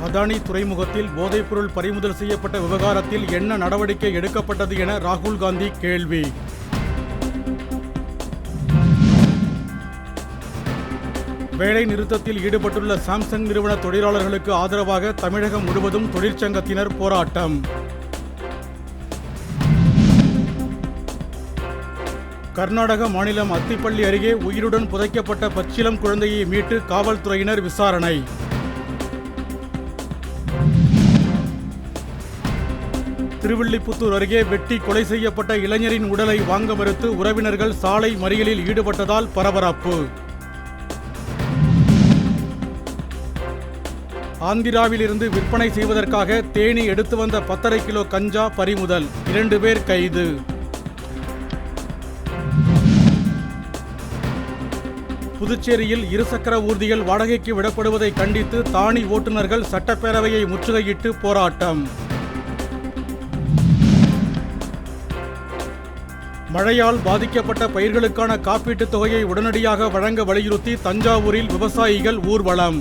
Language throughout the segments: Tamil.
அதானி துறைமுகத்தில் போதைப்பொருள் பறிமுதல் செய்யப்பட்ட விவகாரத்தில் என்ன நடவடிக்கை எடுக்கப்பட்டது என ராகுல் காந்தி கேள்வி. வேலை நிறுத்தத்தில் ஈடுபட்டுள்ள சாம்சங் நிறுவன தொழிலாளர்களுக்கு ஆதரவாக தமிழகம் முழுவதும் தொழிற்சங்கத்தினர் போராட்டம். கர்நாடக மாநிலம் அத்திப்பள்ளி அருகே உயிருடன் புதைக்கப்பட்ட பச்சிளம் குழந்தையை மீட்டு காவல்துறையினர் விசாரணை. திருவில்லிபுத்தூர் அருகே வெட்டி கொலை செய்யப்பட்ட இளைஞரின் உடலை வாங்க மறுத்து உறவினர்கள் சாலை மறியலில் ஈடுபட்டதால் பரபரப்பு. ஆந்திராவிலிருந்து விற்பனை செய்வதற்காக தேனி எடுத்து வந்த 10.5 கிலோ கஞ்சா பறிமுதல், 2 பேர் கைது. புதுச்சேரியில் இருசக்கர ஊர்திகள் வாடகைக்கு விடப்படுவதை கண்டித்து தானி ஓட்டுநர்கள் சட்டப்பேரவையை முற்றுகையிட்டு போராட்டம். மழையால் பாதிக்கப்பட்ட பயிர்களுக்கான காப்பீட்டுத் தொகையை உடனடியாக வழங்க வலியுறுத்தி தஞ்சாவூரில் விவசாயிகள் ஊர்வலம்.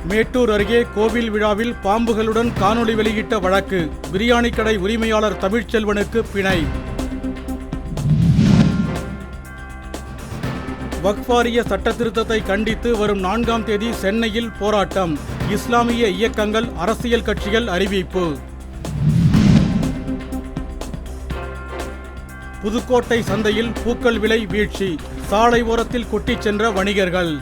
மேட்டூர் அருகே கோவில் விழாவில் பாம்புகளுடன் காணொலி வெளியிட்ட வழக்கு, பிரியாணி கடை உரிமையாளர் தமிழ்ச்செல்வனுக்கு பிணை. வக்ஃப் வாரிய சட்ட திருத்தத்தை கண்டித்து வரும் 4ஆம் தேதி சென்னையில் போராட்டம், இஸ்லாமிய இயக்கங்கள், அரசியல் கட்சிகள் அறிவிப்பு. புதுக்கோட்டை சந்தையில் பூக்கள் விலை வீழ்ச்சி, சாலை ஓரத்தில் கொட்டிச் சென்ற வணிகர்கள்.